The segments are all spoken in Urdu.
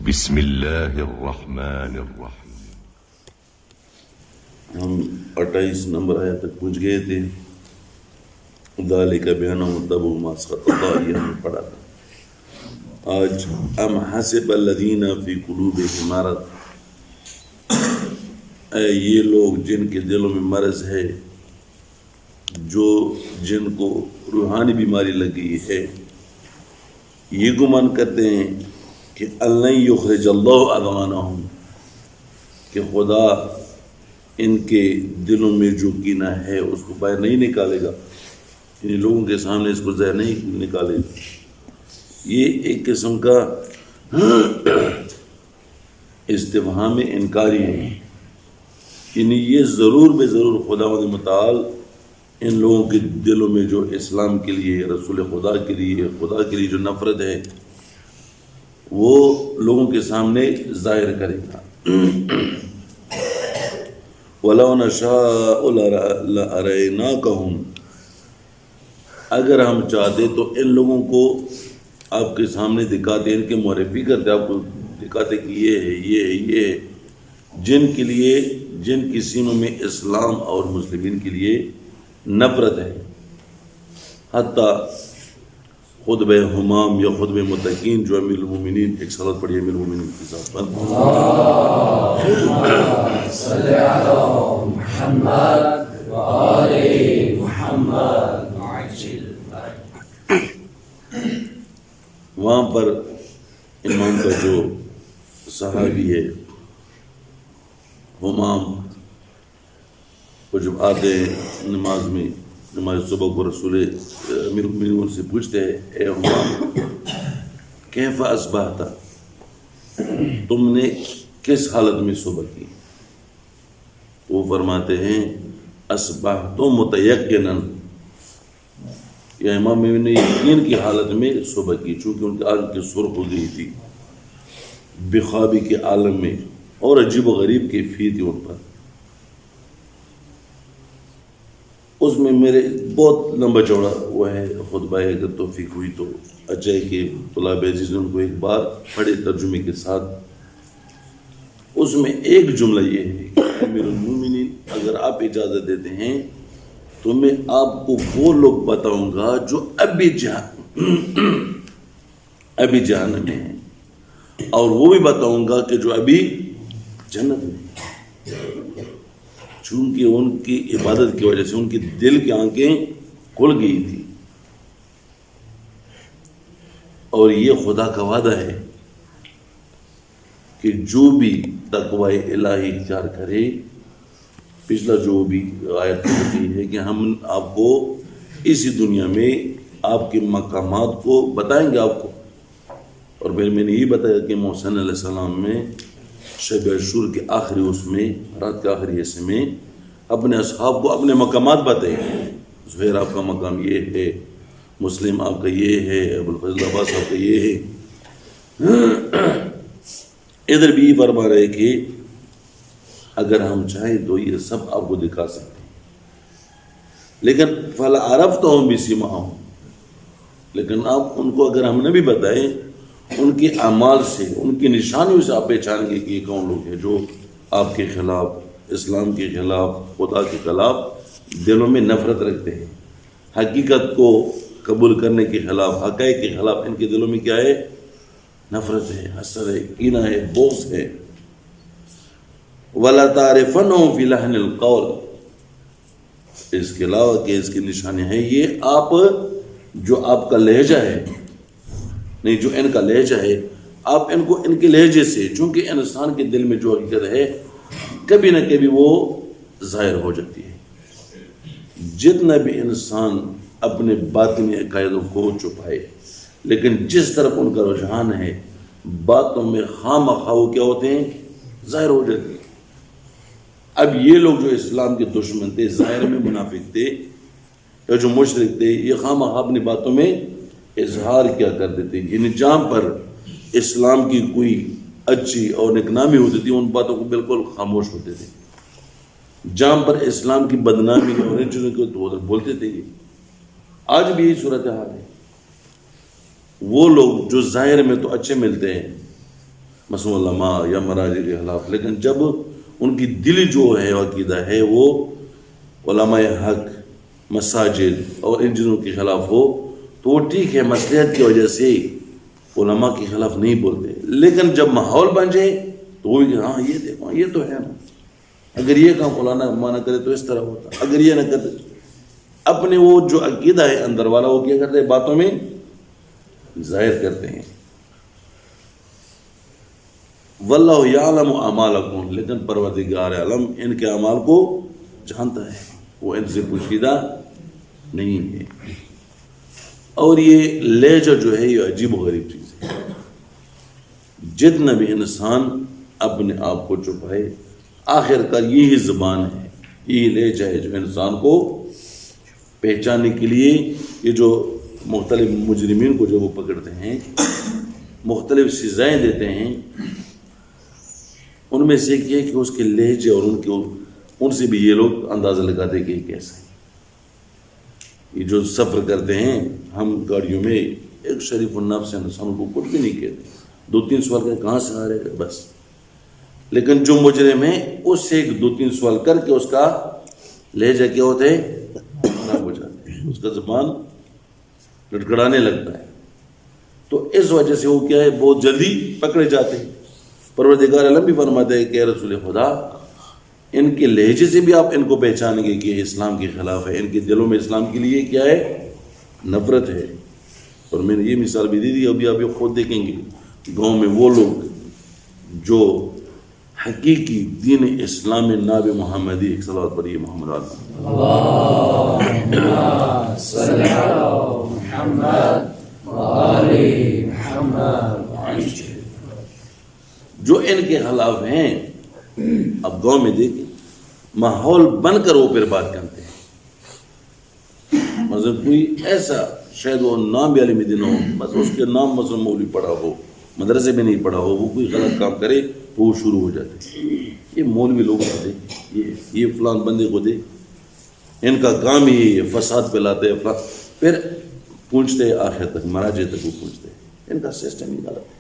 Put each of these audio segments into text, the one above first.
بسم اللہ الرحمن الرحیم. ہم 28 نمبر آیت تک پہنچ گئے تھے. ذالک بأنہم اتبعوا ما اسخط اللہ، یہ ہم نے پڑھا تھا. آج ام حسب الذین فی قلوبہم مرض، یہ لوگ جن کے دلوں میں مرض ہے، جن کو روحانی بیماری لگی ہے، یہ گمان کرتے ہیں کہ اللہ یخرج اللہ اضغانہم، کہ خدا ان کے دلوں میں جو کینہ ہے اس کو باہر نہیں نکالے گا، یعنی لوگوں کے سامنے اس کو ظاہر نہیں نکالے گا. یہ ایک قسم کا استفہام انکاری ہے، یعنی یہ ضرور بے ضرور خداوند متعال ان لوگوں کے دلوں میں جو اسلام کے لیے، رسول خدا کے لیے جو نفرت ہے وہ لوگوں کے سامنے ظاہر کرے گا. وَلَوْ نَشَاءُ لَأَرَيْنَاكَهُمْ، اگر ہم چاہتے تو ان لوگوں کو آپ کے سامنے دکھاتے، ان کے معرفی کرتے، آپ کو دکھاتے کہ یہ ہے، یہ ہے، یہ ہے، جن کی سینوں میں اسلام اور مسلمین کے لیے نفرت ہے. حتیٰ خطبہ حمام یا خطبہ متقین جو امیر المومنین، ایک صلوات پڑھیے امیر المومنین کے ساتھ پر. اللہم صلی علی محمد و آل محمد وعجل. وہاں پر امام کا جو صحابی ہے حمام، وہ جب آتے ہیں نماز صبح کو، رسول امیر المومنین ان سے پوچھتے ہیں، اے حمام کیف اصبحت، تم نے کس حالت میں صبح کی؟ وہ فرماتے ہیں اصبحت متیقنا، یا امام میں نے یقین کی حالت میں صبح کی، چونکہ ان کی آنکھ سرخ ہو گئی تھی بخوابی کے عالم میں، اور عجیب و غریب کیفیت تھی ان پر. اس میں میرے بہت لمبا چوڑا وہ ہے خطبہ ہے، اگر توفیق ہوئی تو اچھا ہے کہ طلاب عزیز ان کو ایک بار پڑھے ترجمے کے ساتھ. اس میں ایک جملہ یہ ہے کہ امیر المومنین اگر آپ اجازت دیتے ہیں تو میں آپ کو وہ لوگ بتاؤں گا جو ابھی جہنم میں ہیں، اور وہ بھی بتاؤں گا کہ جو ابھی جنت میں ہیں، چونکہ ان کی عبادت کی وجہ سے ان کی دل کی آنکھیں کھل گئی تھی. اور یہ خدا کا وعدہ ہے کہ جو بھی تقوی الہی اختیار کرے، پچھلا جو بھی آیت ہوتی ہے کہ ہم آپ کو اسی دنیا میں آپ کے مقامات کو بتائیں گے آپ کو. اور پھر میں نے یہ بتایا کہ محسن علیہ السلام میں شب عاشور کے آخری اس میں رات کے آخری حصے میں اپنے اصحاب کو اپنے مقامات بتائے. زہیر آپ کا مقام یہ ہے، مسلم آپ کا یہ ہے، ابوالفضل عباس آپ کا یہ ہے. ادھر بھی فرما رہے کہ اگر ہم چاہیں تو یہ سب آپ کو دکھا سکتے ہیں، لیکن فَلَعَرَفْتَهُمْ بِسِيمَاهُمْ، لیکن آپ ان کو اگر ہم نے بھی بتائیں ان کے اعمال سے، ان کی نشانیوں سے آپ پہچانیں گے کہ یہ کون لوگ ہیں جو آپ کے خلاف، اسلام کے خلاف، خدا کے خلاف دلوں میں نفرت رکھتے ہیں. حقیقت کو قبول کرنے کے خلاف، حقائق کے خلاف ان کے دلوں میں کیا ہے؟ نفرت ہے، حسد ہے، کینہ ہے، بغض ہے. وَلَا تَعْرِفَنَّهُمْ فِي لَحْنِ الْقَوْلِ، اس کے علاوہ کہ اس کی نشانی ہے یہ آپ جو آپ کا لہجہ ہے، نہیں جو ان کا لہجہ ہے، آپ ان کو ان کے لہجے سے، چونکہ انسان کے دل میں جو حقیقت ہے کبھی نہ کبھی وہ ظاہر ہو جاتی ہے. جتنا بھی انسان اپنے باطنی عقائدوں کو چھپائے، لیکن جس طرف ان کا رجحان ہے باتوں میں خواہ وہ کیا ہوتے ہیں؟ ظاہر ہو جاتی ہیں. اب یہ لوگ جو اسلام کے دشمن تھے، ظاہر میں منافق تھے یا جو مشرک تھے، یہ خواہ اپنی باتوں میں اظہار کیا کرتے تھے. یعنی جہاں پر اسلام کی کوئی اچھی اور نیک نامی ہوتی تھی ان باتوں کو بالکل خاموش ہوتے تھے. جہاں پر اسلام کی بدنامی اور ان چیزوں کو بولتے تھے. آج بھی یہی صورتحال ہے. وہ لوگ جو ظاہر میں تو اچھے ملتے ہیں مثلا علماء یا مراجع کے خلاف، لیکن جب ان کی دل جو ہے عقیدہ ہے وہ علماء حق، مساجد اور ان چیزوں کے خلاف ہو تو وہ ٹھیک ہے، مصلحت کی وجہ سے علماء کے خلاف نہیں بولتے، لیکن جب ماحول بن جائے تو وہ ہاں یہ دیکھو یہ تو ہے نا، اگر یہ کام فلانا مانا کرے تو اس طرح ہوتا، اگر یہ نہ کرے، اپنے وہ جو عقیدہ ہے اندر والا وہ کیا کرتے ہیں، باتوں میں ظاہر کرتے ہیں۔ واللہ یعلم اعمالکم، لیکن پروردگار عالم ان کے اعمال کو جانتا ہے، وہ ان سے پوشیدہ نہیں ہے۔ اور یہ لہجہ جو ہے یہ عجیب و غریب چیز ہے، جتنا بھی انسان اپنے آپ کو چھپائے آخر کار یہی زبان ہے، یہی لہجہ ہے جو انسان کو پہچاننے کے لیے، یہ جو مختلف مجرمین کو جو وہ پکڑتے ہیں، مختلف سزائیں دیتے ہیں، ان میں سے ایک یہ کہ اس کے لہجے اور ان سے بھی یہ لوگ اندازہ لگاتے کہ یہ کیسا ہے۔ یہ جو سفر کرتے ہیں ہم گاڑیوں میں، ایک شریف النفس انسان کو کچھ بھی نہیں کہتے، 2-3 سوال کر کہاں سے آ رہے ہیں بس، لیکن جو مجرم ہے اس سے 2-3 سوال کر کے اس کا لہجہ کیا ہوتا ہے، خراب ہو جاتا ہے، اس کا زبان لڑکڑانے لگتا ہے، تو اس وجہ سے وہ کیا ہے بہت جلدی پکڑے جاتے ہیں۔ پروردگار عالم بھی فرماتے ہیں کہ رسول خدا ان کے لہجے سے بھی آپ ان کو پہچانیں گے کہ اسلام کے خلاف ہے، ان کے دلوں میں اسلام کے لیے کیا ہے، نفرت ہے۔ اور میں نے یہ مثال بھی دی تھی، ابھی آپ یہ خود دیکھیں گے گاؤں میں وہ لوگ جو حقیقی دین اسلام ناب محمدی، ایک صلوات پڑھیے محمد اللہم صلی علی محمد وآل محمد، جو ان کے خلاف ہیں، اب گاؤں میں دیکھیں ماحول بن کر وہ پھر بات کرتے ہیں، مثلا کوئی ایسا شاید وہ نام بھی عالم دین ہو، بس اس کے نام مثلا مولوی پڑھا ہو، مدرسے میں نہیں پڑھا ہو، وہ کوئی غلط کام کرے تو وہ شروع ہو جاتے ہیں، یہ مولوی لوگ ہوتے، یہ فلان بندے کو دے، ان کا کام ہی یہ فساد پھیلاتے ہیں، پھر پوچھتے آخر تک مراجع تک وہ پوچھتے، ان کا سسٹم ہی غلط ہے،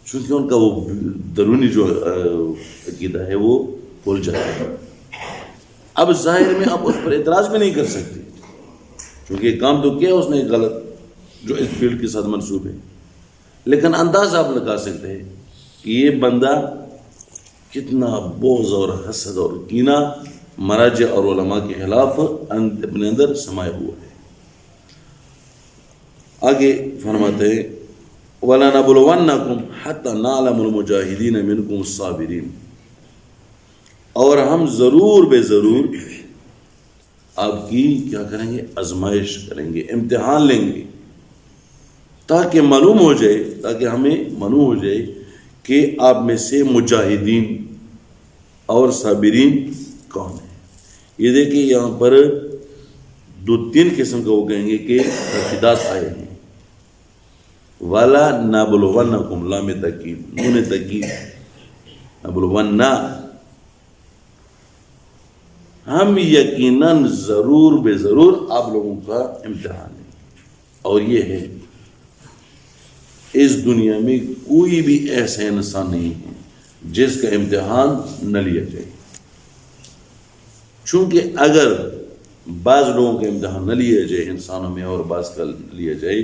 چونکہ ان کا وہ درونی جو عقیدہ ہے وہ بھول جاتا ہے۔ اب ظاہر میں آپ اس پر اعتراض بھی نہیں کر سکتے، کیونکہ کام تو کیا اس نے غلط جو اس فیلڈ کے ساتھ منسوب ہے، لیکن انداز آپ لگا سکتے ہیں کہ یہ بندہ کتنا بغض اور حسد اور کینہ مراجع اور علماء کے خلاف اپنے اندر سمائے ہوا ہے۔ آگے فرماتے ہیں وَلَنَبْلُوَنَّكُمْ حَتَّى نَعْلَمُ الْمُجَاهِدِينَ مِنْكُمُ الصَّابِرِينَ، اور ہم ضرور بے ضرور آپ کی کیا کریں گے، آزمائش کریں گے، امتحان لیں گے، تاکہ معلوم ہو جائے، تاکہ ہمیں معلوم ہو جائے کہ آپ میں سے مجاہدین اور صابرین کون ہیں۔ یہ دیکھیں یہاں پر 2-3 قسم کا وہ کہیں گے کہ تاکیدات آئے ہیں، والا نبلونکم، لام تاکید، نون تاکید، نبلونا، ہم یقیناً ضرور بے ضرور آپ لوگوں کا امتحان ہے۔ اور یہ ہے اس دنیا میں کوئی بھی ایسا انسان نہیں ہے جس کا امتحان نہ لیا جائے، چونکہ اگر بعض لوگوں کا امتحان نہ لیا جائے انسانوں میں اور بعض کا لیا جائے،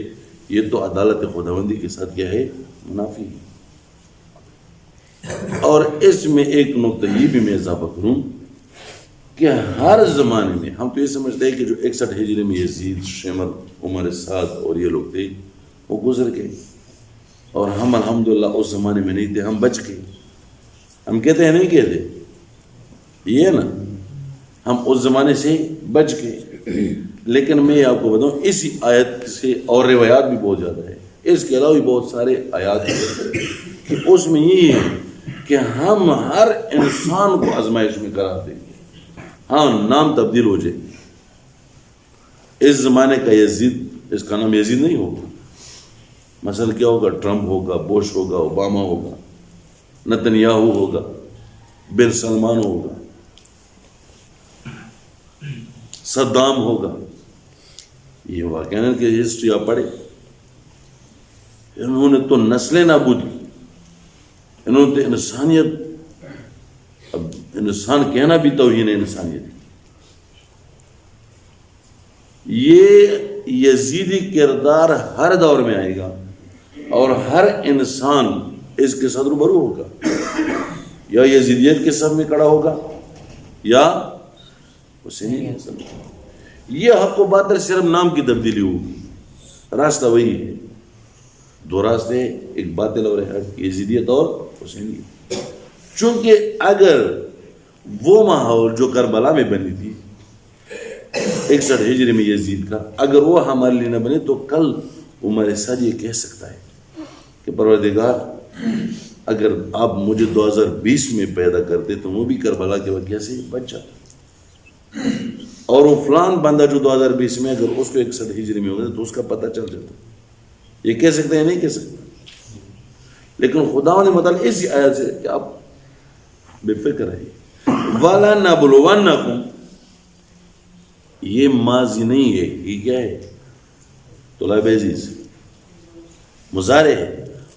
یہ تو عدالت خداوندی کے ساتھ کیا ہے، منافی ہے۔ اور اس میں ایک نقطہ یہ بھی میں اضافہ کروں کہ ہر زمانے میں ہم تو یہ سمجھتے ہیں کہ جو 61 ہجری میں یزید، شمر، عمر سعد اور یہ لوگ تھے وہ گزر گئے، اور ہم الحمدللہ اس زمانے میں نہیں تھے، ہم بچ گئے۔ ہم کہتے ہیں نہیں کہتے، یہ ہے نا، ہم اس زمانے سے بچ گئے، لیکن میں آپ کو بتاؤں اسی آیت سے اور روایات بھی بہت زیادہ ہے، اس کے علاوہ بھی بہت سارے آیات ہیں کہ اس میں یہ ہے کہ ہم ہر انسان کو آزمائش میں قرار دیں گے، ہاں نام تبدیل ہو جائے، اس زمانے کا یزید، اس کا نام یزید نہیں ہوگا، مثلا کیا ہوگا، ٹرمپ ہوگا، بوش ہوگا، اوباما ہوگا، نتنیاہو ہوگا، بن سلمان ہوگا، صدام ہوگا۔ یہ واقعہ کہ ہسٹری آپ پڑھے، انہوں نے تو نسلیں نابود کی، انہوں نے انسانیت، اب انسان کہنا بھی توہین انسانیت ہے. یہ یزیدی کردار ہر دور میں آئے گا اور ہر انسان اس کے ساتھ روبرو ہوگا، یا یزیدیت کے صف میں کھڑا ہوگا یا حسینی کے صف میں. یہ حق و باطل صرف نام کی تبدیلی ہوگی، راستہ وہی ہے. دو راستے، ایک باطل اور حق، یزیدیت اور حسینیت. چونکہ اگر وہ ماحول جو کربلا میں بنی تھی 61 ہجری میں یزید کا، اگر وہ ہمارے لیے نہ بنے تو کل ہمارے ساتھ یہ کہہ سکتا ہے کہ پروردگار اگر آپ مجھے 2020 میں پیدا کرتے تو وہ بھی کربلا کے واقعہ سے بچ جاتا، اور وہ فلان بندہ جو 2020 میں اگر اس کو 61 ہجری میں ہوگا تو اس کا پتہ چل جاتا. یہ کہہ سکتے ہیں؟ نہیں کہہ سکتے. لیکن خدا نے مطلب اسی آیت سے کہ آپ بے فکر رہیے. وَلَنَبْلُوَنَّكُمْ، یہ ماضی نہیں ہے، یہ کیا ہے؟ طلاب عزیز مضارع ہے،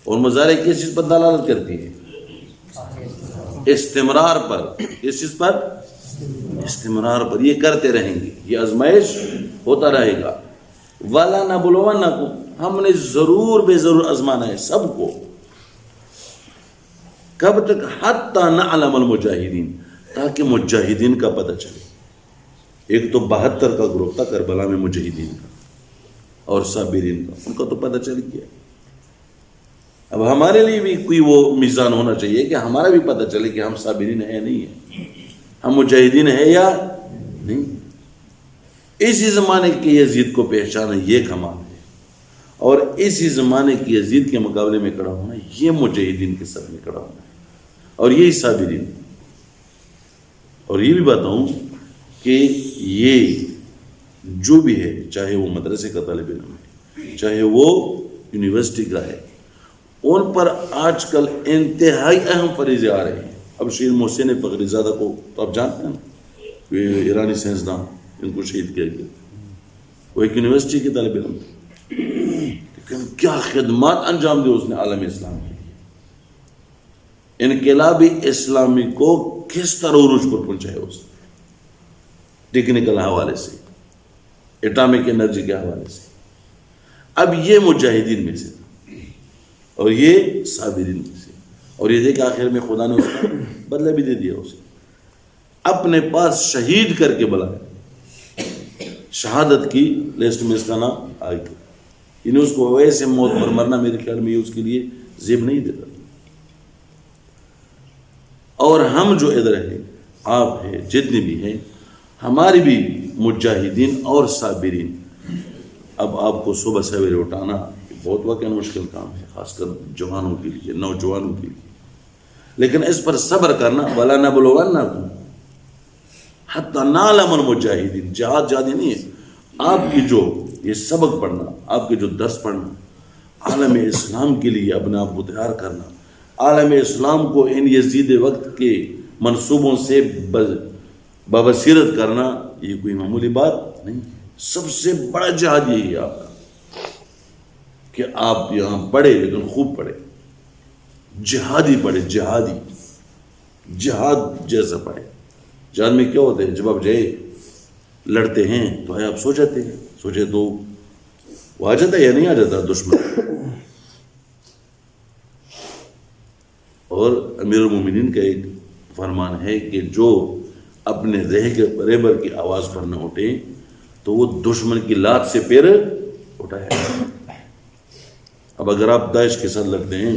اور مضارع کس چیز پر دلالت کرتی ہے؟ استمرار پر. کس چیز پر؟ استمرار پر. یہ کرتے رہیں گے، یہ آزمائش ہوتا رہے گا. وَلَنَبْلُوَنَّكُمْ، ہم نے ضرور بے ضرور آزمانا ہے سب کو. کب تک؟ حَتَّى نَعْلَمَ الْمُجَاہِدِينَ، تاکہ مجاہدین کا پتہ چلے. ایک تو 72 کا گروپ تھا کربلا میں مجاہدین کا اور صابرین کا، ان کا تو پتہ چل گیا. اب ہمارے لیے بھی کوئی وہ میزان ہونا چاہیے کہ ہمارا بھی پتہ چلے کہ ہم صابرین ہیں نہیں ہیں، ہم مجاہدین ہیں یا نہیں. اسی زمانے کے یزید کو پہچانا یہ کمال ہے، اور اسی زمانے کے یزید کے مقابلے میں کھڑا ہونا یہ مجاہدین کے سب میں کھڑا ہونا ہے، اور یہی صابرین. اور یہ بھی بتاؤں کہ یہ جو بھی ہے، چاہے وہ مدرسے کا طالب علم ہے، چاہے وہ یونیورسٹی کا ہے، ان پر آج کل انتہائی اہم فریضے آ رہے ہیں. اب شہید محسن فخری زادہ کو تو آپ جانتے ہیں نا، یہ ایرانی سائنسدان، ان کو شہید کیا گیا. وہ ایک یونیورسٹی کے طالب علم تھے، لیکن کیا خدمات انجام دی اس نے عالم اسلام کی. انقلاب اسلامی کو کس طرح عروج پر پہنچایا اس نے، ٹیکنیکل حوالے سے، ایٹامک انرجی کے حوالے سے. اب یہ مجاہدین میں سے تھا اور یہ صابرین میں سے. اور یہ دیکھ آخر میں خدا نے اس کا بدلہ بھی دے دیا، اسے اپنے پاس شہید کر کے بلایا. شہادت کی لسٹ میں اس کا نام آ گیا. یعنی اس کو ویسے موت پر مرنا میرے خیال میں یہ اس کے لیے زیب نہیں دیتا. اور ہم جو ادھر ہیں، آپ ہیں، جتنے بھی ہیں، ہماری بھی مجاہدین اور صابرین. اب آپ کو صبح سویرے اٹھانا بہت واقعی مشکل کام ہے، خاص کر جوانوں کے لیے، نوجوانوں کے لیے. لیکن اس پر صبر کرنا. وَلَنَبْلُوَنَّكُمْ حَتَّى نَعْلَمَ الْمُجَاهِدِينَ. جہاد جہادی نہیں ہے. آپ کی جو یہ سبق پڑھنا، آپ کے جو درس پڑھنا، عالم اسلام کے لیے اپنے آپ کو تیار کرنا، عالم اسلام کو ان یزید وقت کے منصوبوں سے بابصیرت کرنا، یہ کوئی معمولی بات نہیں. سب سے بڑا جہاد یہی ہے آپ کا کہ آپ یہاں پڑھے، لیکن خوب پڑھے، جہادی پڑھے، جہادی، جہاد جیسا پڑھے. جہاد میں کیا ہوتا ہے؟ جب آپ جائے لڑتے ہیں تو آپ سو جاتے ہیں، سوچے تو وہ آ جاتا ہے یا نہیں آ جاتا دشمن. اور امیر المومنین کا ایک فرمان ہے کہ جو اپنے ریبر کی آواز پر نہ اٹھے تو وہ دشمن کی لات سے پیر اٹھائے. اب اگر آپ داعش کے ساتھ لڑتے ہیں،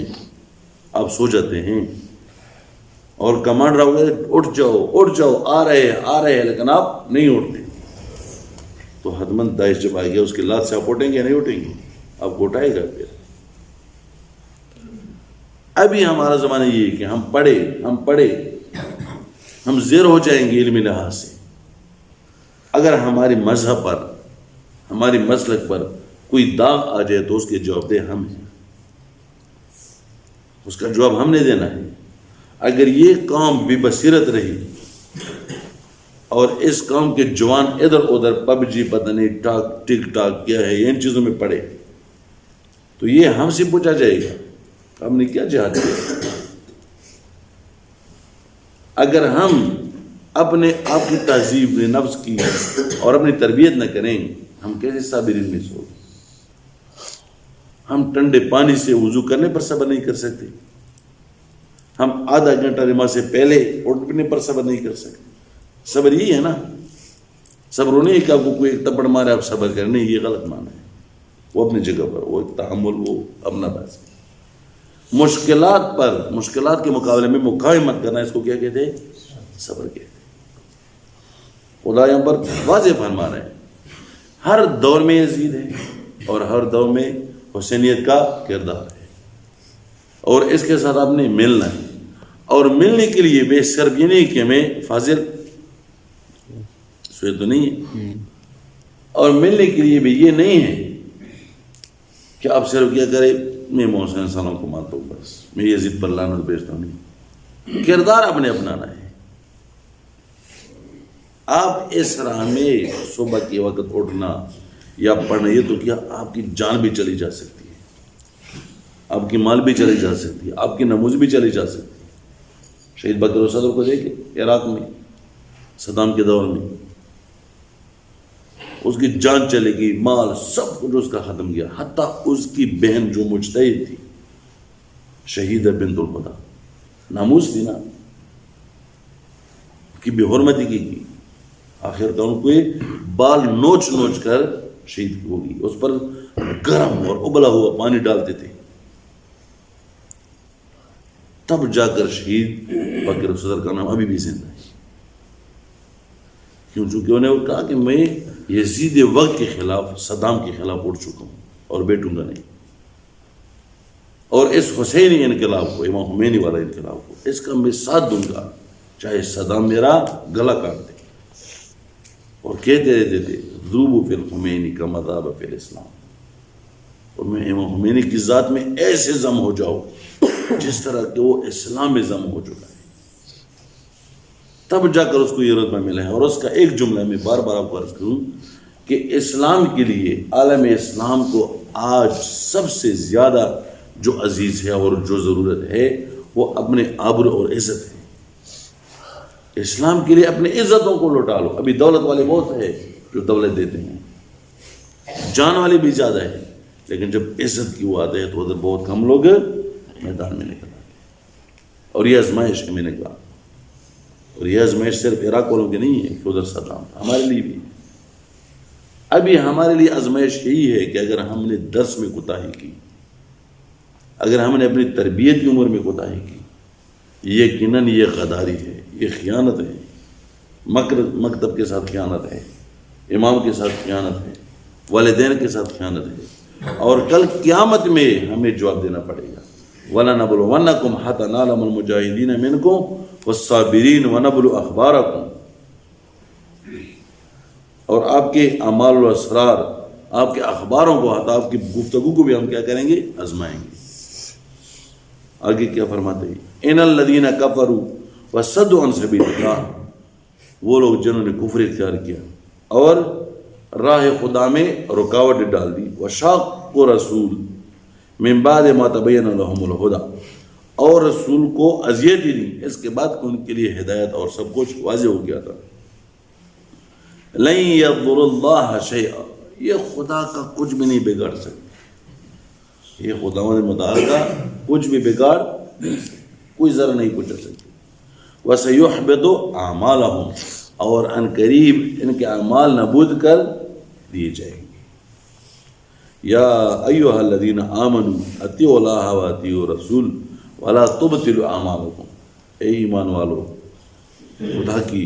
آپ سو جاتے ہیں اور کمانڈر ہوگا اٹھ جاؤ اٹھ جاؤ، آ رہے ہیں، لیکن آپ نہیں اٹھتے تو حتماً داعش جب آئے گا اس کی لات سے آپ اٹھیں گے یا نہیں اٹھیں گے؟ آپ کو اٹھائے گا. پھر ابھی ہمارا زمانہ یہ ہے کہ ہم پڑھے ہم زیر ہو جائیں گے علمی لحاظ سے. اگر ہماری مذہب پر، ہماری مسلک پر کوئی داغ آ جائے تو اس کے جواب دہ ہم ہیں، اس کا جواب ہم نے دینا ہے. اگر یہ قوم بے بصیرت رہی اور اس قوم کے جوان ادھر ادھر پب جی، پتہ نہیں ٹک ٹاک کیا ہے، ان چیزوں میں پڑے تو یہ ہم سے پوچھا جائے گا ہم نے کیا جہاد کیا. اگر ہم اپنے آپ کی تہذیب نفس کی اور اپنی تربیت نہ کریں ہم کیسے صابرین میں سو؟ ہم ٹھنڈے پانی سے وضو کرنے پر صبر نہیں کر سکتے، ہم آدھا گھنٹہ نماز سے پہلے اٹھنے پر صبر نہیں کر سکتے۔ صبر یہی ہے نا، صبر وہ نہیں کہ آپ کو کوئی ایک تپڑ مارے آپ صبر کریں، نہیں، یہ غلط معنی ہے، وہ اپنی جگہ پر، وہ ایک تحمل، وہ اپنا بس۔ مشکلات کے مقابلے میں مقاومت کرنا، اس کو کیا کہتے ہیں؟ صبر کہتے ہیں۔ خدا یہاں پر واضح فرما رہے ہیں ہر دور میں یزید ہے اور ہر دور میں حسینیت کا کردار ہے، اور اس کے ساتھ آپ نے ملنا ہے، اور ملنے کے لیے بے صرف یہ نہیں کہ ہمیں فاضل سوئے تو نہیں ہے، اور ملنے کے لیے بھی یہ نہیں ہے کہ آپ صرف کیا کرے میں محسن انسانوں کو مانتا ہوں، بس میں یزید پر لعنت بھیجتا ہوں، نہیں، کردار آپ نے اپنانا ہے۔ آپ اس راہ میں صبح کے وقت اٹھنا یا پڑھنا، یہ تو کیا آپ کی جان بھی چلی جا سکتی ہے، آپ کی مال بھی چلی جا سکتی ہے، آپ کی نموز بھی چلی جا سکتی ہے۔ شہید بکر و صدر کو دیکھیں عراق میں صدام کے دور میں، اس کی جان چلے گی، مال سب کچھ اس کا ختم کیا، حتیٰ اس کی بہن جو مجتہد تھی شہید بنت الخدا، ناموس تھی نا، کی بے حرمتی کی، آخر تو ان کو بال نوچ نوچ کر شہید ہوگی، اس پر گرم اور ابلا ہوا پانی ڈالتے تھے، تب جا کر شہید بکر صدر کا نام ابھی بھی زندہ ہے۔ کیوں؟ چونکہ انہوں نے کہا کہ میں یزید وقت کے خلاف، صدام کے خلاف اٹھ چکا ہوں اور بیٹھوں گا نہیں، اور اس حسینی انقلاب کو، امام خمینی والا انقلاب کو، اس کا میں ساتھ دوں گا چاہے صدام میرا گلا کاٹ دے۔ اور کہتے رہتے تھے ذوبوا فی الخمینی کما ذاب فی الاسلام، اور میں امام خمینی کی ذات میں ایسے ضم ہو جاؤ جس طرح کہ وہ اسلام میں ضم ہو چکا ہے۔ تب جا کر اس کو یہ رتبہ ملا ہے، اور اس کا ایک جملہ میں بار بار آپ کو عرض کروں کہ اسلام کے لیے، عالم اسلام کو آج سب سے زیادہ جو عزیز ہے اور جو ضرورت ہے وہ اپنے آبرو اور عزت ہے۔ اسلام کے لیے اپنے عزتوں کو لوٹا لو۔ ابھی دولت والے بہت ہے جو دولت دیتے ہیں، جان والے بھی زیادہ ہے، لیکن جب عزت کی وہ آتے ہیں تو ادھر بہت کم لوگ میدان میں نکل آتے ہیں، اور یہ آزمائش ہے، میں نے کہا، اور یہ آزمائش صرف عراق والوں کی نہیں ہے کہ ادھر صدام تھا، ہمارے لیے بھی۔ ابھی ہمارے لیے آزمائش یہی ہے کہ اگر ہم نے درس میں کوتاہی کی، اگر ہم نے اپنی تربیت کی عمر میں کوتاہی کی، یقیناً یہ غداری ہے، یہ خیانت ہے، مکتب کے ساتھ خیانت ہے، امام کے ساتھ خیانت ہے، والدین کے ساتھ خیانت ہے، اور کل قیامت میں ہمیں جواب دینا پڑے گا۔ وَلَنَبْلُوَنَّكُمْ حَتَّىٰ نَعْلَمَ الْمُجَاهِدِينَ مِنْكُمْ وَالصَّابِرِينَ وَنَبْلُوَ أَخْبَارَكُمْ۔ اور آپ کے اعمال و اسرار، آپ کے اخباروں کو، حتیٰ آپ کی گفتگو کو بھی ہم کیا کریں گے؟ آزمائیں گے۔ آگے کیا فرماتے ہیں؟ اِنَ الَّذِينَ كَفَرُوا وَصَدُّوا عَنْ سَبِيلِ اللَّهِ، وہ لوگ جنہوں نے کفر اختیار کیا اور راہ خدا میں رکاوٹ ڈال دی، وَشَاقُّوا الرَّسُولَ مِن بَعْدِ مَا تَبَيَّنَ لَهُمُ الْهُدَىٰ، اور رسول کو اذیت دی اس کے بعد کہ ان کے لیے ہدایت اور سب کچھ واضح ہو گیا تھا۔ لَن يَضُرُّ اللَّهَ شَيْئًا، یہ خدا کا کچھ بھی نہیں بگاڑ سکتے، یہ خداوند متعال کا کچھ بھی بگاڑ نہیں سکتے، کوئی ذرا نہیں پہنچا سکتے۔ وَسَيُحْبِطُ أَعْمَالَهُمْ، اور ان قریب ان کے اعمال نابود کر دیے جائیں گے۔ یا ایھا الذین آمنوا اطیعوا اللہ واطیعوا الرسول ولا تبطلوا اعمالکم، اے ایمان والو خدا کی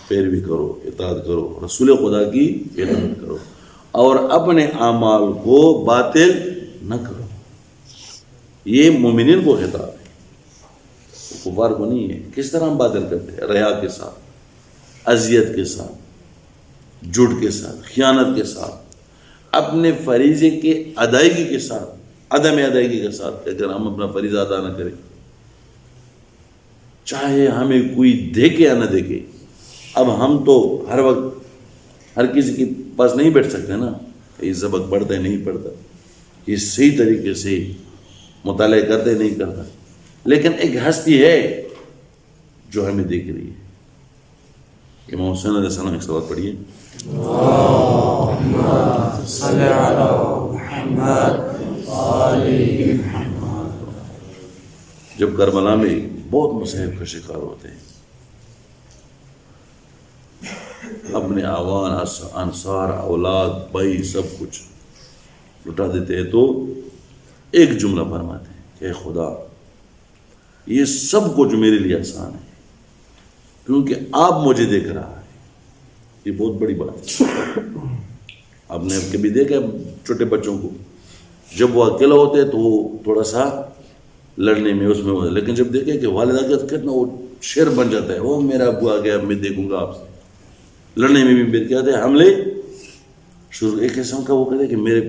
پیروی کرو، اطاعت کرو، رسول خدا کی اطاعت کرو، اور اپنے اعمال کو باطل نہ کرو۔ یہ مومنین کو خطاب ہے، کفار کو نہیں ہے۔ کس طرح ہم باطل کرتے ہیں؟ ریا کے ساتھ، اذیت کے ساتھ، جھوٹ کے ساتھ، خیانت کے ساتھ، اپنے فریضے کے ادائیگی کے ساتھ، عدم ادائیگی کے ساتھ۔ اگر ہم اپنا فریضہ ادا نہ کریں، چاہے ہمیں کوئی دیکھے یا نہ دیکھے، اب ہم تو ہر وقت ہر کسی کے پاس نہیں بیٹھ سکتے نا، یہ سبق پڑھتا ہے نہیں پڑھتا، یہ صحیح طریقے سے مطالعہ کرتے نہیں کرتا، لیکن ایک ہستی ہے جو ہمیں دیکھ رہی ہے. امام حسین علیہ السلام ایک صلوات پڑھیے. صلی علی محمد آل محمد. جب کربلا میں بہت مصائب کا شکار ہوتے ہیں، اپنے آوان، انصار، اولاد، بھائی سب کچھ لٹا دیتے ہیں، تو ایک جملہ فرماتے ہیں کہ اے خدا یہ سب کچھ میرے لیے آسان ہے کیونکہ آپ مجھے دیکھ رہا ہے. یہ بہت بڑی بات ہے. آپ نے کبھی دیکھا چھوٹے بچوں کو جب وہ اکیلا ہوتے ہیں تو وہ تھوڑا سا لڑنے میں اس میں ہوتا ہے، لیکن جب دیکھے کہ والدہ کا کتنا وہ شیر بن جاتا ہے، وہ میرا ابو آ گیا میں دیکھوں گا آپ سے. لڑنے میں بھی میرے کیا تھے حملے شروع. ایک قسم کا وہ کہتے ہیں کہ میرے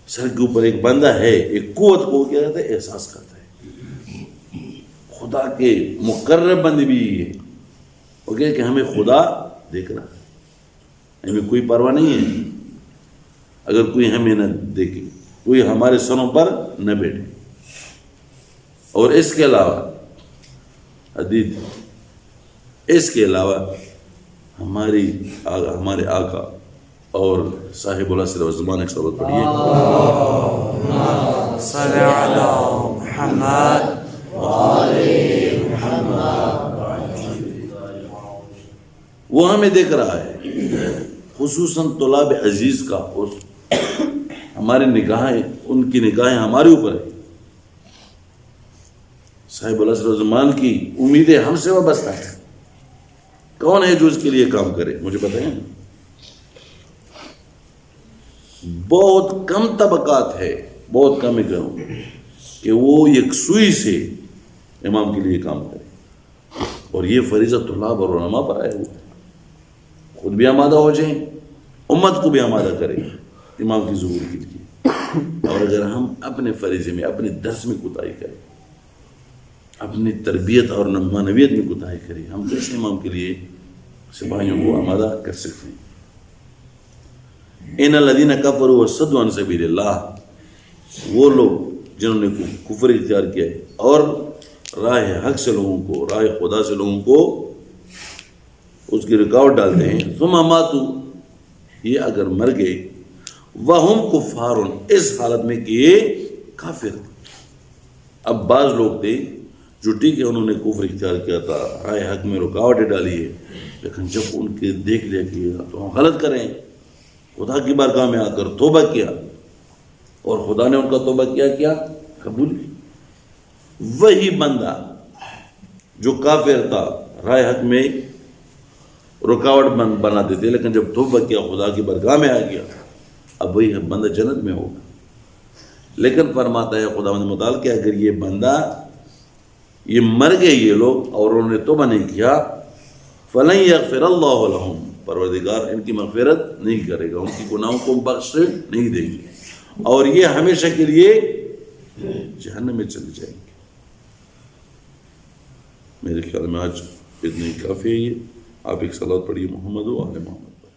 سر کے اوپر ایک بندہ ہے، ایک قوت کو کیا کہتا ہے احساس کرتا ہے. خدا کے مقرب بندے بھی یہ وہ کہ ہمیں خدا دیکھ رہا ہے، ہمیں کوئی پرواہ نہیں ہے اگر کوئی ہمیں نہ دیکھے، کوئی ہمارے سروں پر نہ بیٹھے. اور اس کے علاوہ حدیث، اس کے علاوہ ہمارے آقا اور صاحب العصر والزمان ایک صلوات پڑھیے. صلی علی محمد آل محمد. وہ ہمیں دیکھ رہا ہے، خصوصاً طلاب عزیز کا ہمارے نگاہیں، ان کی نگاہیں ہمارے اوپر ہے. صاحب العصر والزمان کی امیدیں ہم سے وابستہ ہے. کون ہے جو اس کے لیے کام کرے؟ مجھے بتائیں. بہت کم طبقات ہے، بہت کم ہی کروں کہ وہ یکسوئی سے امام کے لیے کام کرے. اور یہ فریضہ طلاب اور علماء پر آئے ہوئے، خود بھی آمادہ ہو جائیں، امت کو بھی آمادہ کریں امام کی ظہور کے لیے. اور اگر ہم اپنے فریضے میں، اپنے درس میں کوتاہی کریں، اپنی تربیت اور معنویت میں کوتاہی کریں، ہم کیسے امام کے لیے سپاہیوں کو آمادہ کر سکتے ہیں؟ ان الذین کفروا وصدوا عن سبیل اللہ، وہ لوگ جنہوں نے کفر اختیار کیا ہے اور راہ حق سے لوگوں کو، راہ خدا سے لوگوں کو اس کی رکاوٹ ڈالتے ہیں. ثم ماتوا، یہ اگر مر گئے، وہم کفار، اس حالت میں کہ یہ کافر. اب بعض لوگ تھے جو ٹھیک ہے انہوں نے کفر اختیار کیا تھا، راہ حق میں رکاوٹیں ڈالی ہے، لیکن جب ان کے دیکھ لیا کہ تو ہم غلط کریں، خدا کی بارگاہ میں آ کر توبہ کیا اور خدا نے ان کا توبہ کیا قبول کی. وہی بندہ جو کافر تھا راہ حق میں رکاوٹ بناتے تھے، لیکن جب توبہ کیا خدا کی بارگاہ میں آ گیا، اب وہی بندہ جنت میں ہوگا. لیکن فرماتا ہے خدا متعال کہ اگر یہ بندہ، یہ مر گئے یہ لوگ اور انہوں نے توبہ نہیں کیا، فَلَن يَغْفِرَ اللَّهُ لَهُمْ، پروردگار ان کی مغفرت نہیں کرے گا، ان کی گناہوں کو بخش نہیں دے گی، اور یہ ہمیشہ کے لیے جہنم میں چلے جائیں گے. میرے خیال میں آج اتنی کافی ہے. یہ آپ ایک صلوات پڑھیے محمد و آل محمد پر.